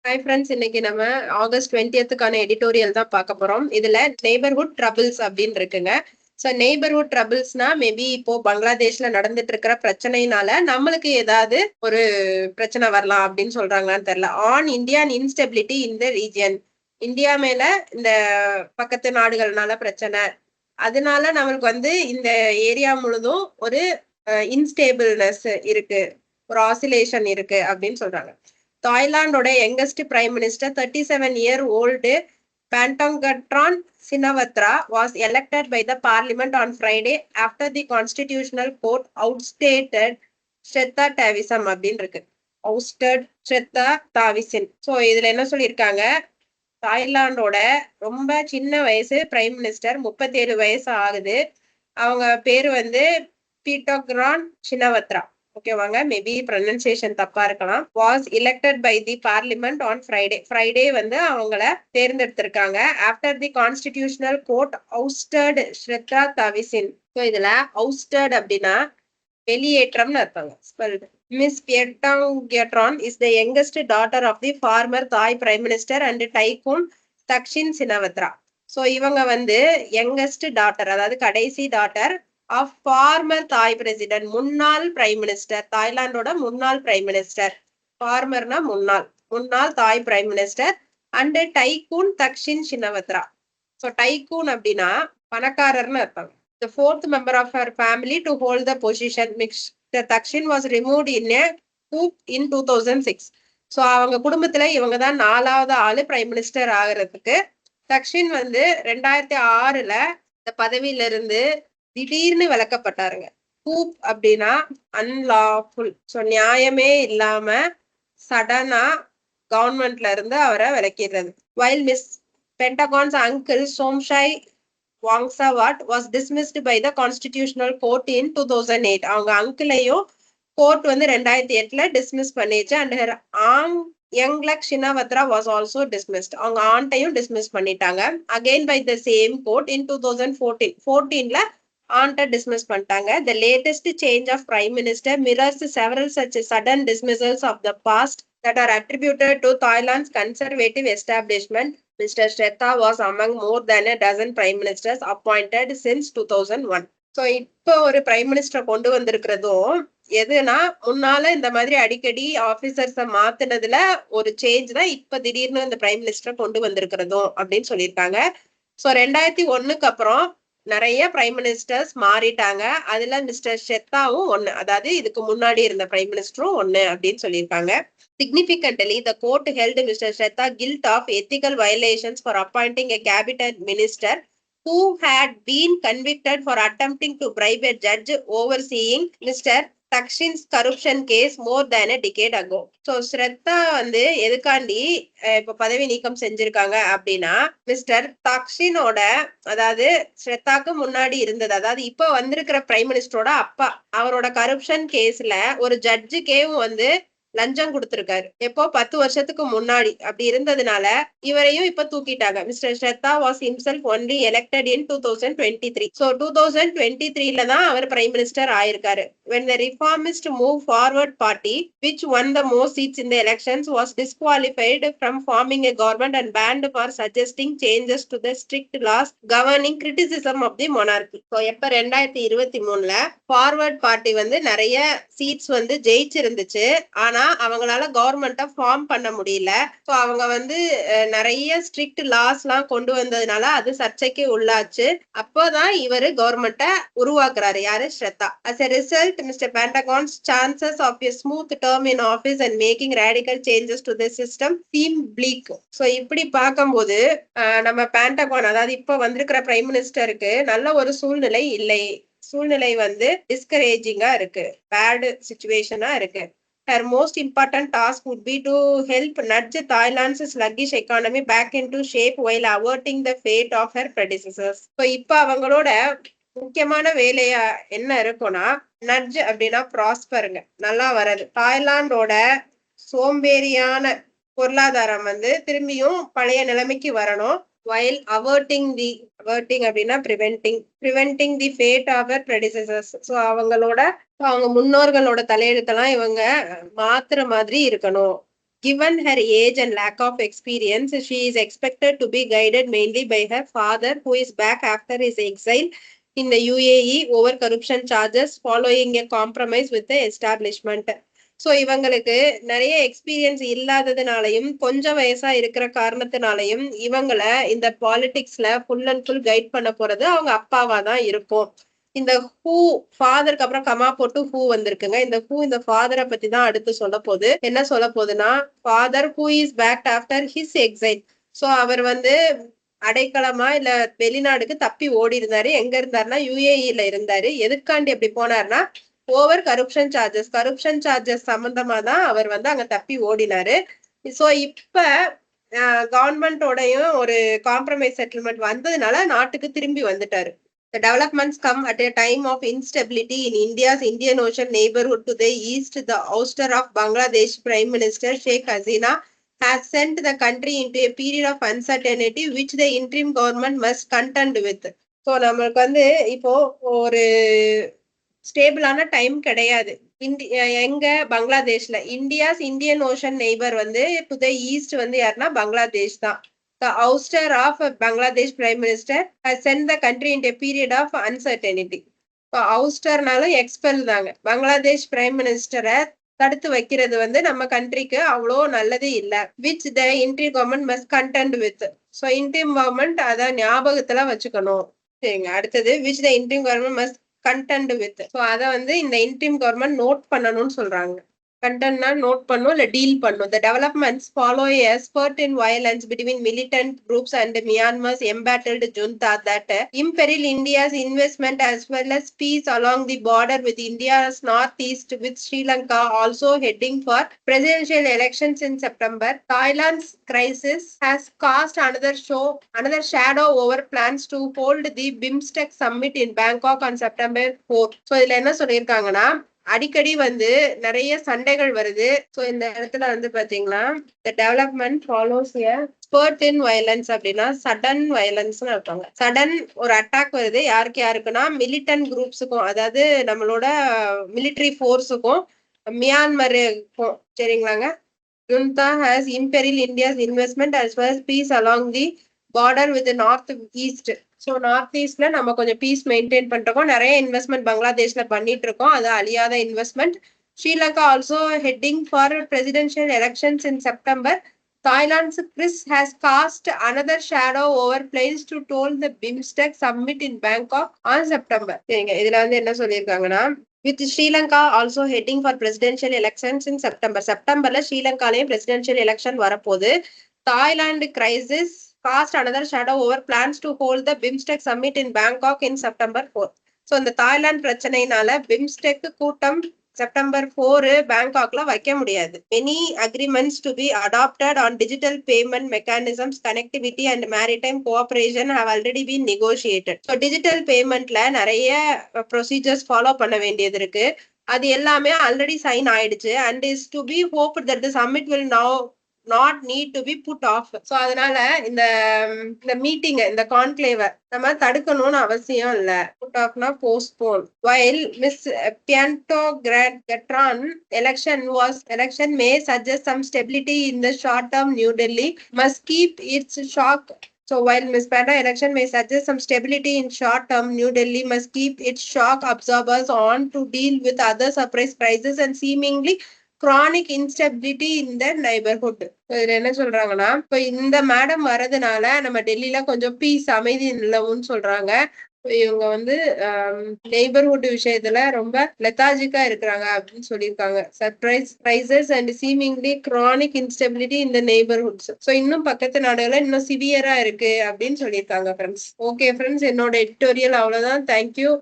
Hi friends, இன்னைக்கு நம்ம August 20க்கான editorial தான் பார்க்க போறோம். இதுல நெய்பர்ஹுட் ட்ரபிள்ஸ் அப்படின்னு இருக்குங்க. ஸோ நெய்பர்ஹுட் ட்ரபிள்ஸ்னா மேபி இப்போ பங்களாதேஷ்ல நடந்துட்டு இருக்கிற பிரச்சனையினால நம்மளுக்கு ஏதாவது ஒரு பிரச்சனை வரலாம் அப்படின்னு சொல்றாங்களான்னு தெரியல. On Indian instability in the region, India மேல இந்த பக்கத்து நாடுகள்னால பிரச்சனை, அதனால நம்மளுக்கு இந்த ஏரியா முழுதும் ஒரு இன்ஸ்டேபிள்னஸ் இருக்கு, ஒரு ஆசிலேஷன் இருக்கு அப்படின்னு சொல்றாங்க. தாய்லாண்டோட youngest prime minister 37-year-old Pantongratran Shinawatra was elected by the parliament on Friday after the constitutional court ousted Shrestha Thavisin அப்படின்னு இருக்கு. ousted Shrestha Thavisin. ஸோ இதுல என்ன சொல்லியிருக்காங்க, தாய்லாண்டோட ரொம்ப சின்ன வயசு பிரைம் மினிஸ்டர், 37 வயசு ஆகுது. அவங்க பேரு பீட்டோகிரான் ஷினவத்ரா. ஓகேவாங்க, மேபி ப்ரொனன்சியேஷன் தப்பா இருக்கலாம். Was elected by the parliament on Friday அவங்கள தேர்ந்தெடுத்திருக்காங்க. After the constitutional court ousted Srettha Thavisin. So இதுல ousted அப்படின்னா வெளியேற்றம்னு அர்த்தங்க. Spelt miss Paetongtarn is the youngest daughter of the former Thai prime minister and tycoon Thaksin Shinawatra. So இவங்க youngest daughter, அதாவது கடைசி daughter of former Thai president, முன்னாள் prime minister, தாய்லாண்டோட முன்னாள் பிரைம் மினிஸ்டர். ஃபார்மர்னா முன்னாள் தாய் prime minister and tycoon Thaksin Shinawatra. So tycoon அப்படின்னா பணக்காரர்னு அர்த்தம். The fourth member of her family to hold the position. Mr. Takshin was removed in a coup in 2006. So அவங்க குடும்பத்துல இவங்க தான் 4வது ஆளு பிரைம் மினிஸ்டர் ஆகிறதுக்கு. தக்ஷின் 2006ல இந்த பதவியில இருந்து திடீர்னு விலக்கப்பட்டாருங்க. கூப் அப்படின்னா அன்லாஃபுல். ஸோ நியாயமே இல்லாம சடனா கவர்மெண்ட்ல இருந்து அவரை விலக்கிடுறது. While miss Paetongtarn's uncle Somchai Wongsawat was dismissed by the constitutional court in 2008. அவங்க அங்கிளையும் கோர்ட் 2008ல டிஸ்மிஸ் பண்ணிச்சு. And her aunt Yingluck Shinawatra was also dismissed. அவங்க ஆண்டையும் டிஸ்மிஸ் பண்ணிட்டாங்க. Again by the same court in 2014ல ஆண்ட டிஸ்மிஸ் பண்ணிட்டாங்க. The latest change of prime minister mirrors several such sudden dismissals of the past that are attributed to Thailand's conservative establishment. Mr. Shrestha was among more than a dozen prime ministers appointed since 2001. So இப்போ ஒரு prime minister கொண்டு வந்திருக்கிறதும் எதுனா, முன்னால இந்த மாதிரி அடிக்கடி officers மாத்தினதுல ஒரு change தான் இப்ப திடீர்னு இந்த பிரைம் மினிஸ்டர் கொண்டு வந்திருக்கிறதும் அப்படின்னு சொல்லியிருக்காங்க. ஸோ 2001க்கு அப்புறம் நிறைய பிரைம் மினிஸ்டர்ஸ் மாறிட்டாங்க. அதுல மிஸ்டர் ஷெத்தாவும் ஒண்ணு, அதாவது இதுக்கு முன்னாடி இருந்த பிரைம் மினிஸ்டரும் ஒண்ணு அப்படின்னு சொல்லியிருக்காங்க. Significantly, the court held Mr. Shrestha guilty of ethical violations for appointing a cabinet minister who had been convicted for attempting to bribe a judge overseeing Mr. Thaksin's corruption case more than a decade ago. So Srettha எதுக்காண்டி இப்ப பதவி நீக்கம் செஞ்சிருக்காங்க அப்படின்னா, mister தக்ஷினோட, அதாவது ஸ்ரத்தாக்கு முன்னாடி இருந்தது, அதாவது இப்ப வந்திருக்கிற பிரைம் மினிஸ்டரோட அப்பா, அவரோட கரப்ஷன் கேஸ்ல ஒரு ஜட்ஜுக்கேவும் லஞ்சம் கொடுத்திருக்காரு. எப்போ 10 வருஷத்துக்கு முன்னாடி. அப்படி இருந்ததுனால இவரையும் இப்ப தூக்கிட்டாங்க. Mister Shraddha was himself only elected in 2023. So 2023ல தான் அவர் பிரைம் மினிஸ்டர் ஆயிருக்காரு. When the reformist move forward party, which won the most seats in the elections, was disqualified from forming a government and banned for suggesting changes to the strict laws governing criticism of the monarchy. So எப்ப 2023ல forward party நிறைய seeds ஜெயிச்சிருந்துச்சு. ஆனா அவங்களால கவர்மெண்ட்டை form பண்ண முடியல. So அவங்க நிறைய strict loss எல்லாம் கொண்டு வந்ததுனால அது சர்ச்சைக்கு உள்ளாச்சு. அப்போதான் இவரு கவர்மெண்ட்டை உருவாக்குறாரு. யாரு? ஸ்ரத்தா. As a result, Mr. Pentagon's chances of a smooth term in office and making radical changes to the system seem bleak. So இப்படி பார்க்கும்போது நம்ம பேண்டகான், அதாவது இப்ப வந்திருக்கிற பிரைம் மினிஸ்டருக்கு நல்ல ஒரு சூழ்நிலை இல்லை. சூழ்நிலை டிஸ்கரேஜிங்கா இருக்கு, பேட் சிச்சுவேஷனா இருக்கு. Her most important task would be to help nudge Thailand's sluggish economy back into shape while averting the fate of her predecessors. So இப்ப அவங்களோட முக்கியமான வேலையா என்ன இருக்கும்னா, நட்ஜ் அப்படின்னா ப்ராஸ்பருங்க, நல்லா வர்றது. தாய்லாண்டோட சோம்பேறியான பொருளாதாரம் திரும்பியும் பழைய நிலைமைக்கு வரணும். while averting அப்படின்னா preventing the fate of her predecessors. So அவங்க முன்னோர்களோட தலையெழுத்தெல்லாம் இவங்க மாத்துற மாதிரி இருக்கணும். Given her age and lack of experience, she is expected to be guided mainly by her father, who is back after his exile in the UAE over corruption charges following a compromise with the establishment. So இவங்களுக்கு நிறைய experience இல்லாததுனாலையும் கொஞ்சம் வயசா இருக்கிற காரணத்தினாலையும் இவங்களை இந்த பாலிடிக்ஸ்ல full and full guide பண்ண போறது அவங்க அப்பாவா தான் இருக்கும். இந்த ஹூ ஃபாதருக்கு அப்புறம் கமா போட்டு ஹூ வந்திருக்குங்க. இந்த ஹூ இந்த ஃபாதரை பத்தி தான் அடுத்து சொல்ல போகுது. என்ன சொல்ல போகுதுன்னா, father who is back after his exile. So அவர் வந்து அடைக்கலமா இல்ல வெளிநாடுக்கு தப்பி ஓடி இருந்தாரு. எங்க இருந்தாருன்னா யுஏஇல இருந்தாரு. எதுக்காண்டி அப்படி போனாருன்னா ஓவர் கரப்ஷன் சார்ஜஸ் சம்பந்தமா தான் அவர் வந்து அங்க தப்பி ஓடினாரு. சோ இப்ப கவர்மெண்டோடையும் ஒரு காம்ப்ரமைஸ் செட்டில்மெண்ட் வந்ததுனால நாட்டுக்கு திரும்பி வந்துட்டாரு. The developments come at a time of instability in India's Indian Ocean neighborhood to the east. The ouster of Bangladesh Prime Minister Sheikh Hasina has sent the country into a period of uncertainty which the interim government must contend with. So நம்மளுக்கு வந்து இப்போ ஒரு ஸ்டேபிளான time கிடையாது. எங்க பங்களாதேஷ்ல Indian ocean neighbour வந்து to the east வந்து யாருன்னா பங்களாதேஷ் தான். The ouster of Bangladesh Prime Minister has sent the country into a period of uncertainty. இப்போ அவுஸ்டர்னாலும் எக்ஸ்பெல் தாங்க. பங்களாதேஷ் பிரைம் மினிஸ்டரை தடுத்து வைக்கிறது வந்து நம்ம கண்ட்ரிக்கு அவ்வளோ நல்லது இல்லை. Which the interview government must content with. So interim government அதை ஞாபகத்துல வச்சுக்கணும். சரிங்க. அடுத்தது which the interim government must content with. So அதை வந்து இந்த இன்ட்ரீம் கவர்மெண்ட் நோட் பண்ணணும்னு சொல்றாங்க. கண்டென்ட்னா நோட் பண்ணும் இல்ல டீல் பண்ணும். The developments follow a spurt in violence between militant groups and Myanmar's embattled junta that imperil India's investment as well as peace along the border with India's northeast, with Sri Lanka also heading for presidential elections in September. Thailand's crisis has cast another shadow over plans to hold the BIMSTEC summit in Bangkok on September 4. So இதுல என்ன சொல்லியிருக்காங்கன்னா, அடிக்கடி வந்து நிறைய சண்டைகள் வருது. So இந்த இடத்துல வந்து பாத்தீங்கன்னா the development follows a spurt in violence அப்படின்னா சடன் வயலன்ஸ்னு இருப்பாங்க. சடன் ஒரு அட்டாக் வருது. யாருக்குன்னா மிலிட்டன்ட் குரூப்ஸுக்கும், அதாவது நம்மளோட military ஃபோர்ஸுக்கும் மியான்மருக்கும். சரிங்களாங்க. junta has imperiled India's investment as well as peace along the border with the northeast. So north ஈஸ்ட்ல நம்ம கொஞ்சம் பீஸ் மெயின்டைன் பண்றோம். நிறைய இன்வெஸ்ட்மெண்ட் பங்களாதேஷ்ல பண்ணிட்டு இருக்கோம். அது அழியாத investment. Sri Lanka also heading for presidential elections in September. Thailand's crisis has cast another shadow over plans to hold the BIMSTEC summit in Bangkok on September. சரிங்க. இதுல வந்து என்ன சொல்லியிருக்காங்கன்னா, with Sri Lanka also heading for presidential elections in September. செப்டம்பர்ல ஸ்ரீலங்காலையும் presidential election வரப்போகுது. Thailand crisis cast another shadow over plans to hold the BIMSTEC summit in Bangkok in September 4. So இந்த Thailand பிரச்சனைனால BIMSTEC கூட்டம் September 4 பேங்காக்ல வைக்க முடியாது. Many agreements to be adopted on digital payment mechanisms, connectivity and maritime cooperation have already been negotiated. So digital paymentல நிறைய procedures follow பண்ண வேண்டியது இருக்கு. அது எல்லாமே ஆல்ரெடி சைன் ஆயிடுச்சு and is to be hoped that the summit will now not need to be put off. So அதனால இந்த meeting, இந்த கான்க்ளேவ நம்ம தடுக்கணும்னு அவசியம் இல்ல. புட் ஆஃப்னா postpone. while Miss Pianto Gatran election may suggest some stability in the short term, New Delhi must keep its shock. So while Ms. Panda election may suggest some stability in short term, New Delhi must keep its shock absorbers on to deal with other surprise crises and seemingly chronic instability in the neighborhood. இதுல என்ன சொல்றாங்கன்னா, இப்ப இந்த madam வரதுனால நம்ம டெல்லியில கொஞ்சம் piece அமைதி இல்லவுன்னு சொல்றாங்க. இவங்க வந்து நெய்பர்ஹுட் விஷயத்துல ரொம்ப லெத்தாஜிக்கா இருக்கிறாங்க அப்படின்னு சொல்லியிருக்காங்க. Surprise prices and seemingly chronic instability இந்த நெய்பர்ஹுட்ஸ். ஸோ இன்னும் பக்கத்து நாடுகள் இன்னும் சிவியரா இருக்கு அப்படின்னு சொல்லியிருக்காங்க ஃப்ரெண்ட்ஸ். ஓகே ஃப்ரெண்ட்ஸ், என்னோட எடிட்டோரியல் அவ்வளவுதான். தேங்க்யூ.